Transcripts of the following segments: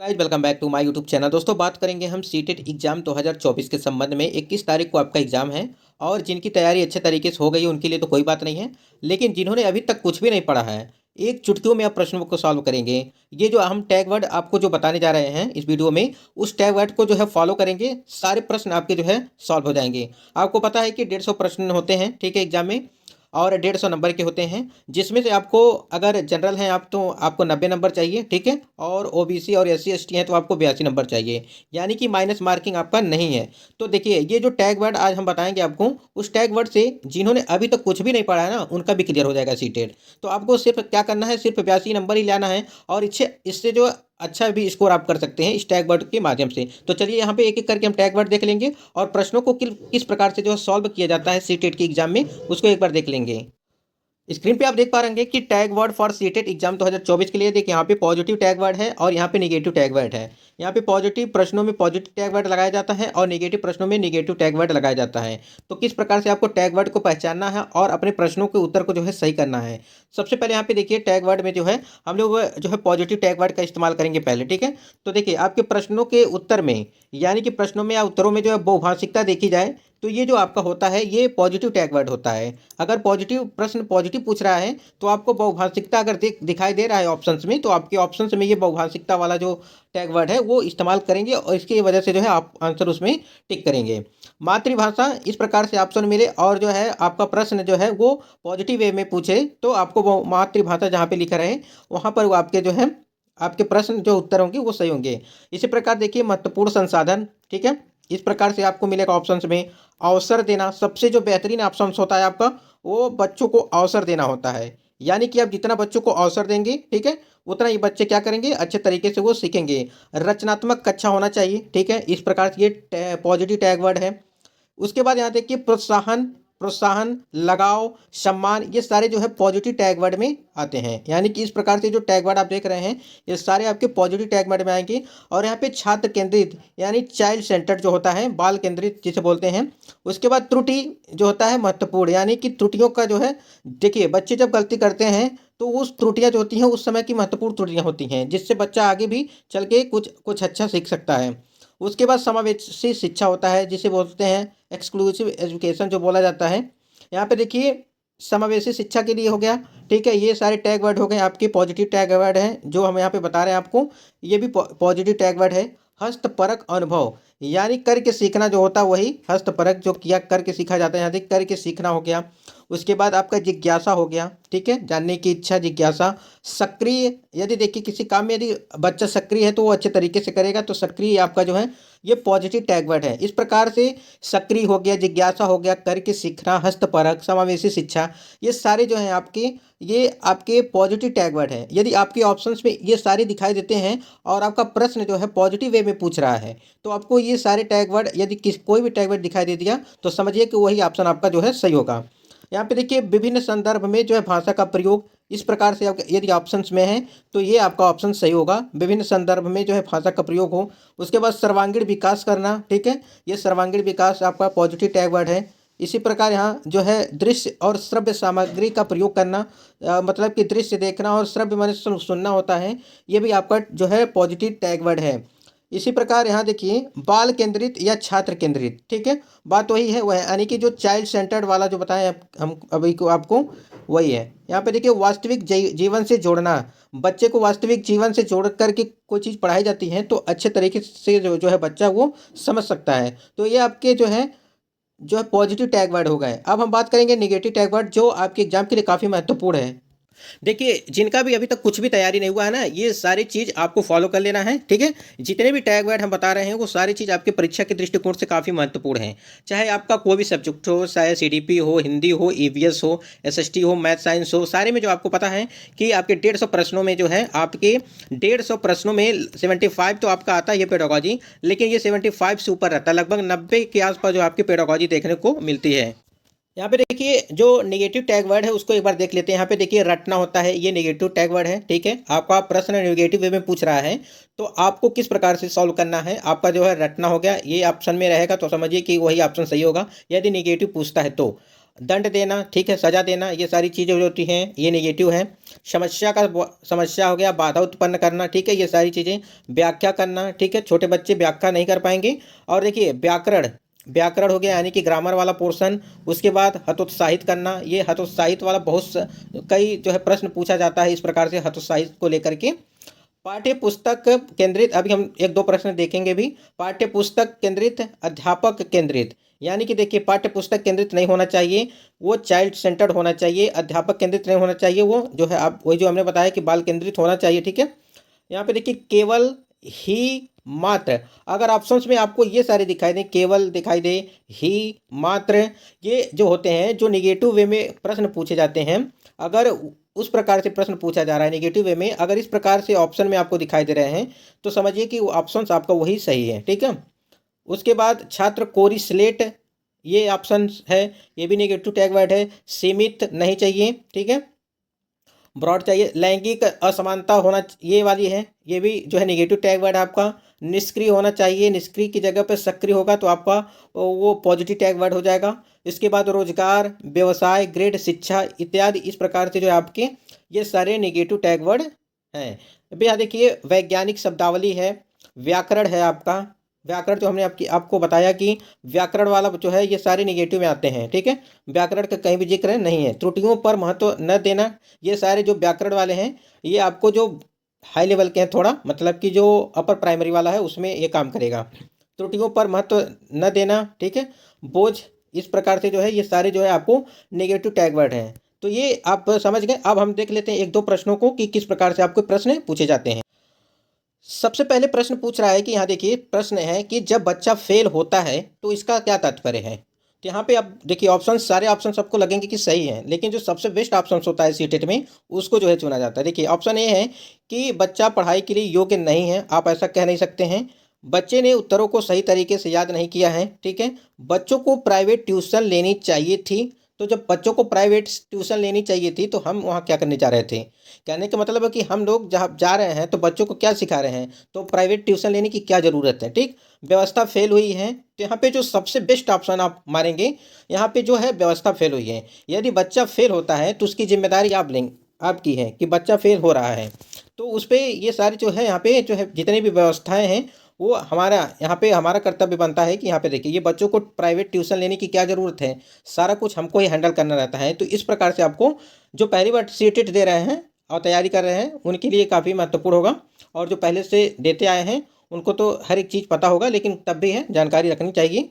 Guys welcome back to my YouTube channel. दोस्तों बात करेंगे हम सीटेट एग्जाम 2024 के संबंध में। 21 तारीख को आपका एग्जाम है और जिनकी तैयारी अच्छे तरीके से हो गई है उनके लिए तो कोई बात नहीं है, लेकिन जिन्होंने अभी तक कुछ भी नहीं पढ़ा है, एक चुटकियों में आप प्रश्नों को सॉल्व करेंगे। ये जो हम टैग वर्ड आपको जो बताने जा रहे हैं इस वीडियो में, उस टैग वर्ड को जो है फॉलो करेंगे, सारे प्रश्न आपके जो है सॉल्व हो जाएंगे। आपको पता है कि 150 प्रश्न होते हैं, ठीक है, एग्जाम में, और 150 नंबर के होते हैं, जिसमें से आपको, अगर जनरल हैं आप तो आपको 90 नंबर चाहिए, ठीक है, और ओबीसी और एससी एसटी हैं तो आपको 82 नंबर चाहिए, यानी कि माइनस मार्किंग आपका नहीं है। तो देखिए, ये जो टैग वर्ड आज हम बताएंगे आपको, उस टैग वर्ड से जिन्होंने अभी तक कुछ भी नहीं पढ़ा है ना, उनका भी क्लियर हो जाएगा सीटेट। तो आपको सिर्फ क्या करना है, सिर्फ 82 नंबर ही लाना है, और इससे इससे जो अच्छा भी स्कोर आप कर सकते हैं इस टैग वर्ड के माध्यम से। तो चलिए यहाँ पे एक एक करके हम टैग वर्ड देख लेंगे और प्रश्नों को किस प्रकार से जो है सॉल्व किया जाता है सीटेट के एग्जाम में, उसको एक बार देख लेंगे। स्क्रीन पे आप देख पा रहे हैं कि tag word for CTET exam 2024 के लिए देखिए, यहाँ पे पॉजिटिव टैग वर्ड है और यहाँ पे निगेटिव टैग वर्ड है। यहाँ पे पॉजिटिव प्रश्नों में पॉजिटिव टैग वर्ड लगाया जाता है और निगेटिव प्रश्नों में निगेटिव टैग वर्ड लगाया जाता है। तो किस प्रकार से आपको टैग वर्ड को पहचानना है और अपने प्रश्नों के उत्तर को जो है सही करना है। सबसे पहले यहाँ पे देखिए, टैग वर्ड में जो है हम लोग जो है पॉजिटिव टैग वर्ड का इस्तेमाल करेंगे पहले, ठीक है। तो देखिए, आपके प्रश्नों के उत्तर में, यानी कि प्रश्नों में या उत्तरों में जो है बहुभाषिकता देखी जाए तो ये जो आपका होता है ये पॉजिटिव टैग वर्ड होता है। अगर पॉजिटिव प्रश्न पॉजिटिव पूछ रहा है तो आपको बहुभाषिकता अगर दिखाई दे रहा है ऑप्शंस में, तो आपके ऑप्शंस में ये बहुभाषिकता वाला जो टैग वर्ड है वो इस्तेमाल करेंगे और इसकी वजह से जो है आप आंसर उसमें टिक करेंगे। मातृभाषा, इस प्रकार से ऑप्शन मिले और जो है आपका प्रश्न जो है वो पॉजिटिव वे में पूछे तो आपको वो मातृभाषा जहाँ पे लिखा रहे वहाँ पर वो आपके जो है आपके प्रश्न जो उत्तर होंगे वो सही होंगे। इसी प्रकार देखिए, महत्वपूर्ण संसाधन, ठीक है, इस प्रकार से आपको मिलेगा ऑप्शंस में। अवसर देना, सबसे जो बेहतरीन ऑप्शन होता है आपका, वो बच्चों को अवसर देना होता है। यानी कि आप जितना बच्चों को अवसर देंगे, ठीक है, उतना ही बच्चे क्या करेंगे, अच्छे तरीके से वो सीखेंगे। रचनात्मक कक्षा होना चाहिए, ठीक है, इस प्रकार से ये पॉजिटिव टैग वर्ड है। उसके बाद यहाँ देखिए, प्रोत्साहन, प्रोत्साहन, लगाव, सम्मान, ये सारे जो है पॉजिटिव टैग वर्ड में आते हैं। यानी कि इस प्रकार से जो टैग वर्ड आप देख रहे हैं ये सारे आपके पॉजिटिव टैग वर्ड में आएंगे। और यहाँ पे छात्र केंद्रित, यानी चाइल्ड सेंटर्ड जो होता है, बाल केंद्रित जिसे बोलते हैं। उसके बाद त्रुटि जो होता है महत्वपूर्ण, यानी कि त्रुटियों का जो है, देखिए बच्चे जब गलती करते हैं तो उस त्रुटियां जो होती हैं उस समय की महत्वपूर्ण त्रुटियां होती हैं, जिससे बच्चा आगे भी चल के कुछ कुछ अच्छा सीख सकता है। उसके बाद समावेशी शिक्षा होता है, जिसे बोलते हैं एक्सक्लूसिव एजुकेशन जो बोला जाता है। यहाँ पे देखिए, समावेशी शिक्षा के लिए हो गया, ठीक है, ये सारे टैग वर्ड हो गए आपके पॉजिटिव टैग वर्ड हैं जो हम यहाँ पे बता रहे हैं आपको, ये भी पॉजिटिव टैग वर्ड है। हस्तपरक अनुभव, यानी करके सीखना जो होता है वही हस्तपरक, जो किया करके सीखा जाता है, यहाँ देख करके सीखना हो गया। उसके बाद आपका जिज्ञासा हो गया, ठीक है, जानने की इच्छा, जिज्ञासा। सक्रिय, यदि देखिए किसी काम में यदि बच्चा सक्रिय है तो वो अच्छे तरीके से करेगा, तो सक्रिय आपका जो है ये पॉजिटिव टैग वर्ड है। इस प्रकार से सक्रिय हो गया, जिज्ञासा हो गया, करके सीखना, हस्तपरक, समावेशी शिक्षा, ये सारे जो हैं आपके, ये आपके पॉजिटिव टैग वर्ड हैं। यदि आपके ऑप्शंस में ये सारे दिखाई देते हैं और आपका प्रश्न जो है पॉजिटिव वे में पूछ रहा है, तो आपको ये सारे टैग वर्ड, यदि कोई भी टैग वर्ड दिखाई दे दिया तो समझिए कि वही ऑप्शन आपका जो है सही होगा। यहाँ पे देखिए, विभिन्न संदर्भ में जो है भाषा का प्रयोग, इस प्रकार से आप यदि ऑप्शंस में है तो ये आपका ऑप्शन सही होगा, विभिन्न संदर्भ में जो है भाषा का प्रयोग हो। उसके बाद सर्वांगीण विकास करना, ठीक है, ये सर्वांगीण विकास आपका पॉजिटिव टैग वर्ड है। इसी प्रकार यहाँ जो है दृश्य और श्रव्य सामग्री का प्रयोग करना, मतलब कि दृश्य देखना और श्रव्य माने सुनना होता है, ये भी आपका जो है पॉजिटिव टैग वर्ड है। इसी प्रकार यहाँ देखिए, बाल केंद्रित या छात्र केंद्रित, ठीक है, बात वही है, वह यानी कि जो चाइल्ड सेंटर्ड वाला जो बताएं हम अभी को आपको, वही है। यहाँ पे देखिए, वास्तविक जीवन से जोड़ना, बच्चे को वास्तविक जीवन से जोड़ करके कोई चीज़ पढ़ाई जाती है तो अच्छे तरीके से जो है बच्चा वो समझ सकता है। तो ये आपके जो है पॉजिटिव टैग वर्ड हो गए। अब हम बात करेंगे निगेटिव टैग वर्ड, जो आपके एग्जाम के लिए काफ़ी महत्वपूर्ण है। देखिए, जिनका भी अभी तक कुछ भी तैयारी नहीं हुआ है ना, ये सारी चीज़ आपको फॉलो कर लेना है, ठीक है। जितने भी टैग वर्ड हम बता रहे हैं वो सारी चीज़ आपके परीक्षा के दृष्टिकोण से काफ़ी महत्वपूर्ण है। चाहे आपका कोई भी सब्जेक्ट हो, चाहे सीडीपी हो, हिंदी हो, ईवीएस हो, एसएसटी हो, मैथ साइंस हो, सारे में जो आपको पता है कि आपके 150 प्रश्नों में जो है आपके 150 प्रश्नों में 75 तो आपका आता है ये पेडागॉजी, लेकिन ये 75 से ऊपर रहता है, लगभग 90 के आसपास जो आपकी पेडागॉजी देखने को मिलती है। यहाँ पे देखिए, जो नेगेटिव टैग वर्ड है उसको एक बार देख लेते हैं। यहाँ पे देखिए, रटना होता है, ये नेगेटिव टैग वर्ड है, ठीक है। आपका प्रश्न नेगेटिव वे में पूछ रहा है तो आपको किस प्रकार से सॉल्व करना है, आपका जो है रटना हो गया, ये ऑप्शन में रहेगा तो समझिए कि वही ऑप्शन सही होगा यदि नेगेटिव पूछता है तो। दंड देना, ठीक है, सजा देना, ये सारी चीज़ें जो होती हैं ये नेगेटिव है। समस्या हो गया, बाधा उत्पन्न करना, ठीक है, ये सारी चीज़ें। व्याख्या करना, ठीक है, छोटे बच्चे व्याख्या नहीं कर पाएंगे। और देखिए व्याकरण, व्याकरण हो गया यानी कि ग्रामर वाला पोर्शन। उसके बाद हतोत्साहित करना, ये हतोत्साहित वाला कई जो है प्रश्न पूछा जाता है इस प्रकार से हतोत्साहित को लेकर के। पाठ्य पुस्तक केंद्रित, अभी हम एक दो प्रश्न देखेंगे भी। पाठ्य पुस्तक केंद्रित, अध्यापक केंद्रित, यानी कि देखिए पाठ्य पुस्तक केंद्रित नहीं होना चाहिए, वो चाइल्ड सेंटर्ड होना चाहिए। अध्यापक केंद्रित नहीं होना चाहिए, वो जो है आप वही जो हमने बताया कि बाल केंद्रित होना चाहिए, ठीक है। यहाँ पे देखिए केवल, ही, मात्र, अगर ऑप्शंस में आपको ये सारे दिखाई दें, केवल दिखाई दे, ही, मात्र, ये जो होते हैं जो निगेटिव वे में प्रश्न पूछे जाते हैं, अगर उस प्रकार से प्रश्न पूछा जा रहा है नेगेटिव वे में, अगर इस प्रकार से ऑप्शन में आपको दिखाई दे रहे हैं तो समझिए कि वो ऑप्शंस आपका वही सही है, ठीक है। उसके बाद छात्र कोरी स्लेट, ये ऑप्शन है, ये भी नेगेटिव टैग वर्ड है। सीमित नहीं चाहिए, ठीक है, ब्रॉड चाहिए। लैंगिक असमानता होना, ये वाली है, ये भी जो है नेगेटिव टैग वर्ड है आपका। निष्क्रिय होना चाहिए, निष्क्रिय की जगह पर सक्रिय होगा तो आपका वो पॉजिटिव टैग वर्ड हो जाएगा। इसके बाद रोजगार, व्यवसाय, ग्रेड, शिक्षा इत्यादि, इस प्रकार से जो है आपके ये सारे नेगेटिव टैग वर्ड हैं। अभी यहाँ देखिए वैज्ञानिक शब्दावली है, व्याकरण है आपका। व्याकरण जो हमने आपको बताया कि व्याकरण वाला जो है ये सारे निगेटिव में आते हैं, ठीक है। व्याकरण का कहीं भी जिक्र नहीं है। त्रुटियों पर महत्व न देना, ये सारे जो व्याकरण वाले हैं ये आपको जो हाई लेवल के हैं थोड़ा, मतलब कि जो अपर प्राइमरी वाला है उसमें ये काम करेगा। त्रुटियों पर महत्व न देना, ठीक है। बोझ, इस प्रकार से जो है ये सारे जो है आपको नेगेटिव टैग वर्ड हैं। तो ये आप समझ गए। अब हम देख लेते हैं एक दो प्रश्नों को कि किस प्रकार से आपको प्रश्न पूछे जाते हैं। सबसे पहले प्रश्न पूछ रहा है कि यहाँ देखिए प्रश्न है कि जब बच्चा फेल होता है तो इसका क्या तात्पर्य है। तो यहाँ पे आप देखिए ऑप्शन, सारे ऑप्शन सबको लगेंगे कि सही हैं, लेकिन जो सबसे बेस्ट ऑप्शन होता है सीटेट में उसको जो है चुना जाता है। देखिए ऑप्शन ए है कि बच्चा पढ़ाई के लिए योग्य नहीं है, आप ऐसा कह नहीं सकते हैं। बच्चे ने उत्तरों को सही तरीके से याद नहीं किया है, ठीक है। बच्चों को प्राइवेट ट्यूशन लेनी चाहिए थी, तो जब बच्चों को प्राइवेट ट्यूशन लेनी चाहिए थी तो हम वहाँ क्या करने जा रहे थे। कहने का मतलब है कि हम लोग जहाँ जा रहे हैं तो बच्चों को क्या सिखा रहे हैं, तो प्राइवेट ट्यूशन लेने की क्या ज़रूरत है, ठीक। व्यवस्था फेल हुई है, तो यहाँ पे जो सबसे बेस्ट ऑप्शन आप मारेंगे, यहाँ पे जो है व्यवस्था फेल हुई है। यदि बच्चा फेल होता है तो उसकी जिम्मेदारी आप लेंगे, आपकी है कि बच्चा फेल हो रहा है, तो उस पर ये सारी जो है यहाँ पे जो है जितनी भी व्यवस्थाएं हैं वो हमारा यहाँ पे हमारा कर्तव्य बनता है कि यहाँ पे देखिए ये बच्चों को प्राइवेट ट्यूशन लेने की क्या ज़रूरत है, सारा कुछ हमको ही हैंडल करना रहता है। तो इस प्रकार से आपको जो पहली बार सीटेट दे रहे हैं और तैयारी कर रहे हैं उनके लिए काफ़ी महत्वपूर्ण होगा, और जो पहले से देते आए हैं उनको तो हर एक चीज़ पता होगा, लेकिन तब भी है जानकारी रखनी चाहिए।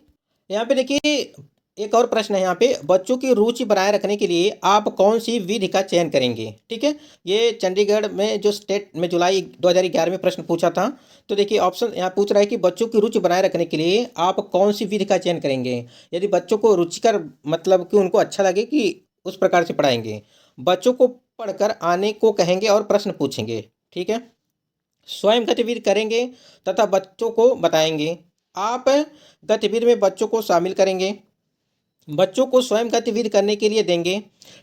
यहाँ पे देखिए एक और प्रश्न है, यहाँ पे बच्चों की रुचि बनाए रखने के लिए आप कौन सी विधि का चयन करेंगे, ठीक है। ये चंडीगढ़ में जो स्टेट में जुलाई 2011 में प्रश्न पूछा था। तो देखिए ऑप्शन यहाँ पूछ रहा है कि बच्चों की रुचि बनाए रखने के लिए आप कौन सी विधि का चयन करेंगे। यदि बच्चों को रुचिकर, मतलब कि उनको अच्छा लगे कि उस प्रकार से पढ़ाएंगे। बच्चों को पढ़कर आने को कहेंगे और प्रश्न पूछेंगे, ठीक है। स्वयं गतिविधि करेंगे तथा बच्चों को बताएंगे। आप गतिविधि में बच्चों को शामिल करेंगे, बच्चों को स्वयं गतिविधि करने के लिए देंगे,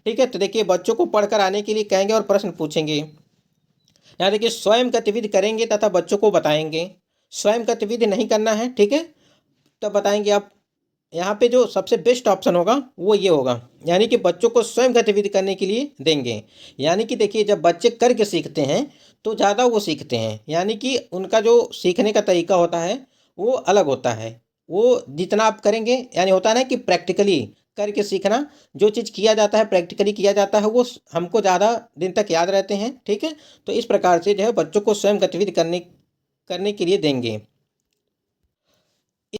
ठीक है। तो देखिए बच्चों को पढ़कर आने के लिए कहेंगे और प्रश्न पूछेंगे। यहाँ देखिए स्वयं गतिविधि करेंगे तथा बच्चों को बताएंगे। स्वयं गतिविधि नहीं करना है, ठीक है, तब बताएंगे आप। यहाँ पे जो सबसे बेस्ट ऑप्शन होगा वो ये होगा, यानी कि बच्चों को स्वयं गतिविधि करने के लिए देंगे। यानी कि देखिए जब बच्चे करके सीखते हैं तो ज़्यादा वो सीखते हैं, यानी कि उनका जो सीखने का तरीका होता है वो अलग होता है। वो जितना आप करेंगे, यानी होता है ना कि प्रैक्टिकली करके सीखना, जो चीज़ किया जाता है प्रैक्टिकली किया जाता है वो हमको ज़्यादा दिन तक याद रहते हैं, ठीक है। तो इस प्रकार से जो है बच्चों को स्वयं गतिविधि करने करने के लिए देंगे।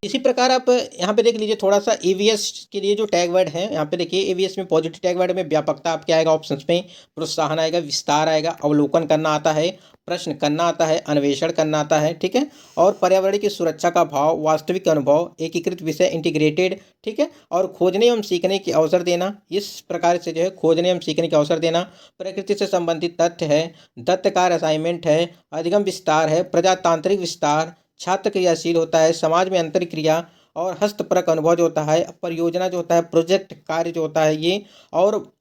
इसी प्रकार आप यहाँ पे देख लीजिए थोड़ा सा ईवीएस के लिए जो टैग वर्ड है, यहाँ पे देखिए ईवीएस में पॉजिटिव टैग वर्ड में व्यापकता आपके आएगा ऑप्शंस में, प्रोत्साहन आएगा, विस्तार आएगा, अवलोकन करना आता है, प्रश्न करना आता है, अन्वेषण करना आता है, ठीक है। और पर्यावरण की सुरक्षा का भाव, वास्तविक अनुभव, एकीकृत विषय, इंटीग्रेटेड, ठीक है। और खोजने एवं सीखने के अवसर देना, इस प्रकार से जो है खोजने एवं सीखने के अवसर देना। प्रकृति से संबंधित तथ्य है, दत्त कार्य असाइनमेंट है, अधिगम विस्तार है, प्रजातांत्रिक विस्तार, छात्र क्रियाशील होता है, समाज में अंतर क्रिया और हस्तपरक अनुभव जो होता है, परियोजना जो होता है, प्रोजेक्ट कार्य जो होता है ये, और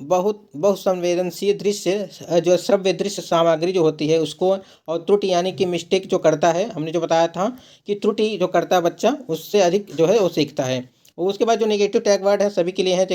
बहुत बहुसंवेदनशील दृश्य जो श्रव्य दृश्य सामग्री जो होती है उसको, और त्रुटि यानी कि मिस्टेक जो करता है, हमने जो बताया था कि त्रुटि जो करता है बच्चा उससे अधिक जो है वो सीखता है। और उसके बाद जो नेगेटिव टैग वर्ड है सभी के लिए हैं,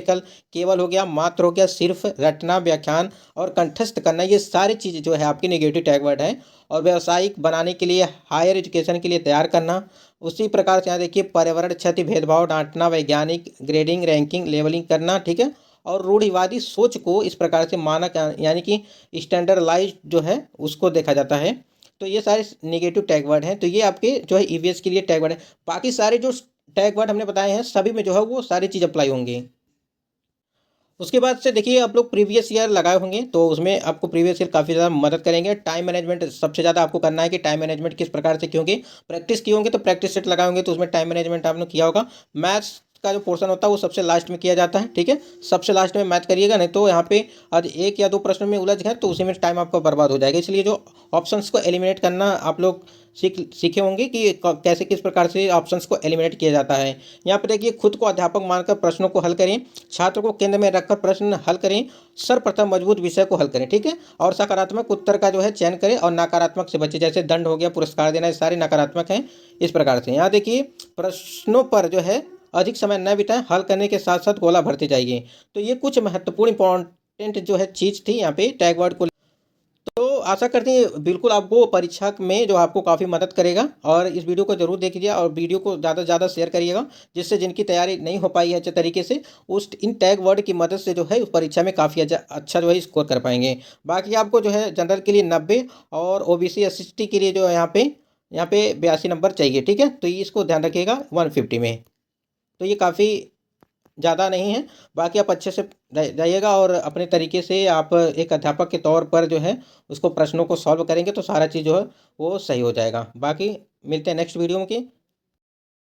केवल हो गया, मात्र हो गया, सिर्फ, रटना, व्याख्यान और कंठस्थ करना, ये सारी चीज़ें जो है आपकी नेगेटिव टैग वर्ड है। और व्यावसायिक बनाने के लिए, हायर एजुकेशन के लिए तैयार करना। उसी प्रकार से यहाँ देखिए, पर्यावरण क्षति, भेदभाव, डांटना, वैज्ञानिक, ग्रेडिंग, रैंकिंग, लेवलिंग करना, ठीक है। और रूढ़िवादी सोच को इस प्रकार से मानक यानी कि स्टैंडर्डलाइज जो है उसको देखा जाता है। तो ये सारे नेगेटिव टैग वर्ड हैं, तो ये आपके जो है ईवीएस के लिए टैग वर्ड है। बाकी सारे जो टैग वर्ड हमने बताए हैं सभी में जो है वो सारी चीज़ अप्लाई होंगी। उसके बाद से देखिए, आप लोग प्रीवियस ईयर लगाए होंगे तो उसमें आपको प्रीवियस ईयर काफ़ी ज़्यादा मदद करेंगे। टाइम मैनेजमेंट सबसे ज़्यादा आपको करना है कि टाइम मैनेजमेंट किस प्रकार से, क्योंकि प्रैक्टिस किए होंगे तो प्रैक्टिस सेट लगाए होंगे तो उसमें टाइम मैनेजमेंट आपने किया होगा। मैथ्स का जो पोर्शन होता है वो सबसे लास्ट में किया जाता है, ठीक है। सबसे लास्ट में मैथ करिएगा, नहीं तो यहाँ पे आज एक या दो प्रश्न में उलझ गए तो उसी में टाइम आपका बर्बाद हो जाएगा। इसलिए जो ऑप्शंस को एलिमिनेट करना आप लोग सीखे होंगे कि कैसे किस प्रकार से ऑप्शंस को एलिमिनेट किया जाता है। यहाँ पर देखिए, खुद को अध्यापक मानकर प्रश्नों को हल करें, छात्र को केंद्र में रखकर प्रश्न हल करें, सर्वप्रथम मजबूत विषय को हल करें, ठीक है। और सकारात्मक उत्तर का जो है चयन करें और नकारात्मक से बचें, जैसे दंड हो गया, पुरस्कार देना, ये सारे नकारात्मक हैं। इस प्रकार से यहाँ देखिए, प्रश्नों पर जो है अधिक समय न बिताएं, हल करने के साथ साथ गोला भरते जाइए। तो ये कुछ महत्वपूर्ण इंपॉर्टेंट जो है चीज़ थी यहाँ पे टैग वर्ड को। तो आशा करते हैं बिल्कुल आपको परीक्षा में जो आपको काफ़ी मदद करेगा, और इस वीडियो को जरूर देखिए और वीडियो को ज़्यादा से ज़्यादा शेयर करिएगा, जिससे जिनकी तैयारी नहीं हो पाई है अच्छे तरीके से, उस इन टैग वर्ड की मदद से जो है उस परीक्षा में काफ़ी अच्छा जो है स्कोर कर पाएंगे। बाकी आपको जो है जनरल के लिए 90 और ओबीसी एसटी के लिए जो है यहाँ पे 82 नंबर चाहिए, ठीक है। तो इसको ध्यान रखिएगा 150 में। तो ये काफ़ी ज़्यादा नहीं है। बाकी आप अच्छे से जाइएगा और अपने तरीके से आप एक अध्यापक के तौर पर जो है उसको प्रश्नों को सॉल्व करेंगे तो सारा चीज़ जो है वो सही हो जाएगा। बाकी मिलते हैं नेक्स्ट वीडियो में।